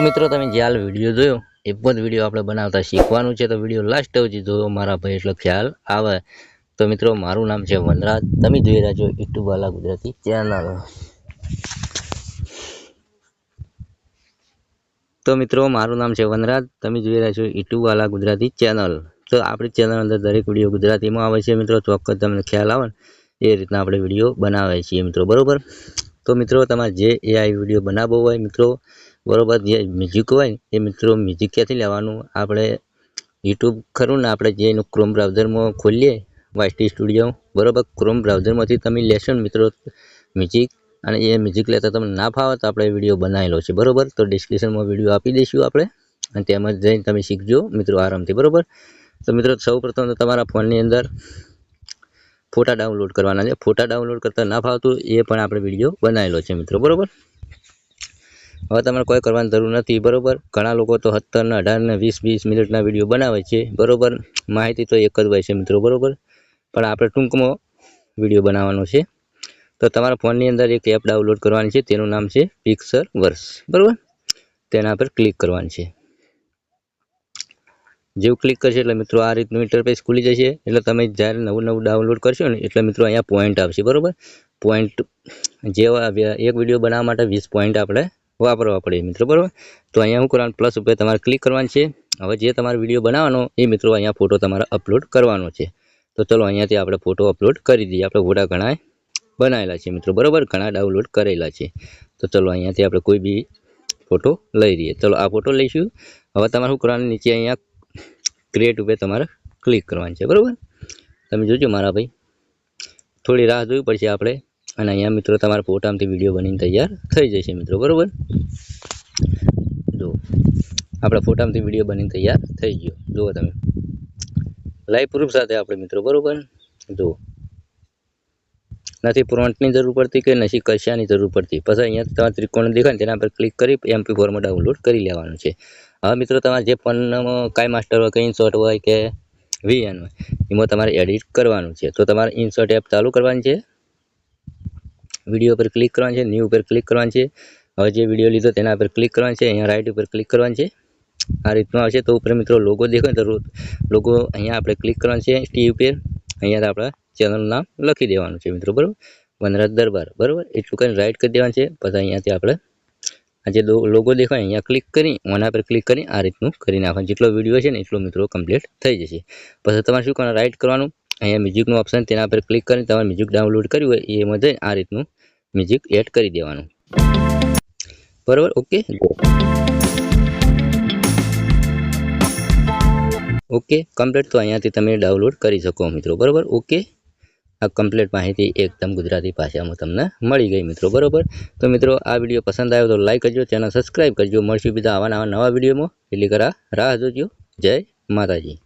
મિત્રો તમે જે હાલ વિડીયો જોયો એ પણ વિડીયો આપણે બનાવતા શીખવાનું છે, તો વિડીયો લાસ્ટ સુધી જોયો મારા ભાઈ, એટલો ખ્યાલ આવે. તો મિત્રો મારું નામ છે વનરાજ, તમે જોઈ રહ્યા છો યુટ્યુબ વાલા ગુજરાતી ચેનલ. તો મિત્રો મારું નામ છે વનરાજ, તમે જોઈ રહ્યા છો યુટ્યુબ વાલા ગુજરાતી ચેનલ. તો આપણી ચેનલ અંદર દરેક વિડીયો ગુજરાતીમાં આવે છે મિત્રો, ચોક્કસ તમને ખ્યાલ આવે ને એ રીતના આપણે વિડીયો બનાવીએ છીએ મિત્રો, બરોબર. તો મિત્રો તમારે જે AI વિડીયો બનાવવો હોય મિત્રો, બરોબર, જે મ્યુઝિક હોય એ મિત્રો મ્યુઝિક ક્યાંથી લેવાનું, આપણે યુટ્યુબ ખરું ને, આપણે જે એનું ક્રોમ બ્રાઉઝરમાં ખોલીએ YT સ્ટુડિયો, બરોબર, ક્રોમ બ્રાઉઝરમાંથી તમે લેશો ને મિત્રો મ્યુઝિક, અને એ મ્યુઝિક લેતા તમને ના ફાવે તો આપણે વિડીયો બનાવેલો છે, બરોબર. તો ડિસ્ક્રિપ્શનમાં વિડીયો આપી દઈશું આપણે, અને તેમાં જઈને તમે શીખજો મિત્રો આરામથી, બરોબર. તો મિત્રો સૌપ્રથમ તો તમારા ફોનની અંદર ફોટા ડાઉનલોડ કરવાના છે. ફોટા ડાઉનલોડ કરતાં ના ફાવતું એ પણ આપણે વિડીયો બનાવેલો છે મિત્રો, બરોબર. હવે તમારે કોઈ કરવાની જરૂર નથી, બરોબર. ઘણા લોકો તો 17 ને 18 ને 20 મિનિટના વિડીયો બનાવે છે, બરોબર. માહિતી તો એક જ હોય છે મિત્રો, બરોબર, પણ આપણે ટૂંકમાં વિડીયો બનાવવાનો છે. તો તમારા ફોનની અંદર એક એપ ડાઉનલોડ કરવાની છે, તેનું નામ છે પિક્સરવર્સ, બરોબર. તેના પર ક્લિક કરવાની છે. જેવું ક્લિક કરશે એટલે મિત્રો આ રીતનું ઇન્ટરફેસ ખુલી જશે. એટલે તમે જ્યારે નવું ડાઉનલોડ કરશો ને એટલે મિત્રો અહીંયા પોઈન્ટ આવશે, બરોબર. પોઈન્ટ જેવા એક વિડીયો બનાવવા માટે 20 પોઈન્ટ આપણે વાપરવા પડે મિત્રો, બરોબર. તો અહીંયા શું કરવાનું, પ્લસ ઉપર તમારે ક્લિક કરવાનું છે. હવે જે તમારો વિડીયો બનાવવાનો એ મિત્રો અહીંયા ફોટો તમારે અપલોડ કરવાનો છે. તો ચલો અહીંયાથી આપણે ફોટો અપલોડ કરી દઈએ. આપણે ફોટા ઘણા બનાવેલા છે મિત્રો, બરોબર, ઘણા ડાઉનલોડ કરેલા છે. તો ચલો અહીંયાથી આપણે કોઈ બી ફોટો લઈ લઈએ. ચલો આ ફોટો લઈશું. હવે તમારે શું કરવાનું, નીચે અહીંયા ક્રિએટ ઉપર તમારે ક્લિક કરવાનું છે, બરોબર. તમે જોજો મારા ભાઈ, થોડી રાહ જોવી પડશે આપણે, અને અહીંયા મિત્રો તમારા ફોટામાંથી વિડીયો બનીને તૈયાર થઈ જશે મિત્રો, બરોબર. જો આપણા ફોટામાંથી વિડીયો બનીને તૈયાર થઈ ગયો, જુઓ તમે લાઈવ પ્રૂફ સાથે આપણે મિત્રો, બરોબર. જો નથી પ્રોમ્પ્ટની જરૂર પડતી કે નથી કશાની જરૂર પડતી. પછી અહીંયા તમારે ત્રિકોણ દેખાય ને તેના પર ક્લિક કરી MP4 માં ડાઉનલોડ કરી લેવાનું છે. હવે મિત્રો તમારે જે ફોનમાં કાંઈ માસ્ટર હોય કે ઇનશોટ હોય કે VN હોય એમાં તમારે એડિટ કરવાનું છે. તો તમારે ઇનશોટ એપ ચાલુ કરવાની છે, વિડીયો પર ક્લિક કરવાનું છે, ન્યૂ ઉપર ક્લિક કરવાનું છે. હવે જે વિડીયો લીધો તેના પર ક્લિક કરવાનું છે, અહીંયા રાઈટ ઉપર ક્લિક કરવાનું છે. આ રીતનું આવશે. તો ઉપર મિત્રો લોગો દેખાય તો લોગો અહીંયા આપણે ક્લિક કરવાનું છે, T ઉપર અહીંયા આપણા ચેનલનું નામ લખી દેવાનું છે મિત્રો, બરોબર, વનરાજ દરબાર, બરોબર. એટલું કરીને રાઈટ કરી દેવાનું છે. પછી અહીંયાથી આપણે આ જે લોગો દેખાય અહીંયા ક્લિક કરી ઓના પર ક્લિક કરી આ રીતનું કરી નાખવાનું. જેટલો વિડીયો છે ને એટલો મિત્રો કમ્પ્લીટ થઈ જશે. પછી તમારે શું કરવાનું, રાઈટ કરવાનું, અહીંયા મ્યુઝિકનું ઓપ્શન તેના પર ક્લિક કરી તમારે મ્યુઝિક ડાઉનલોડ કર્યું હોય એમાં જઈને આ રીતનું મ્યુઝિક એડ કરી દેવાનું, બરોબર. Okay complete. તો અહીંયાથી તમે ડાઉનલોડ કરી શકો મિત્રો, બરોબર. ઓકે, આ કમ્પ્લીટ માહિતી એકદમ ગુજરાતી ભાષામાં તમને મળી ગઈ મિત્રો, બરોબર. તો મિત્રો આ વિડીયો પસંદ આવ્યો તો લાઈક કરજો, ચેનલ સબસ્ક્રાઈબ કરજો. મળશું બીજા આવા નવા વિડીયોમાં, એટલી કરા રાહ જોજો. જય માતાજી.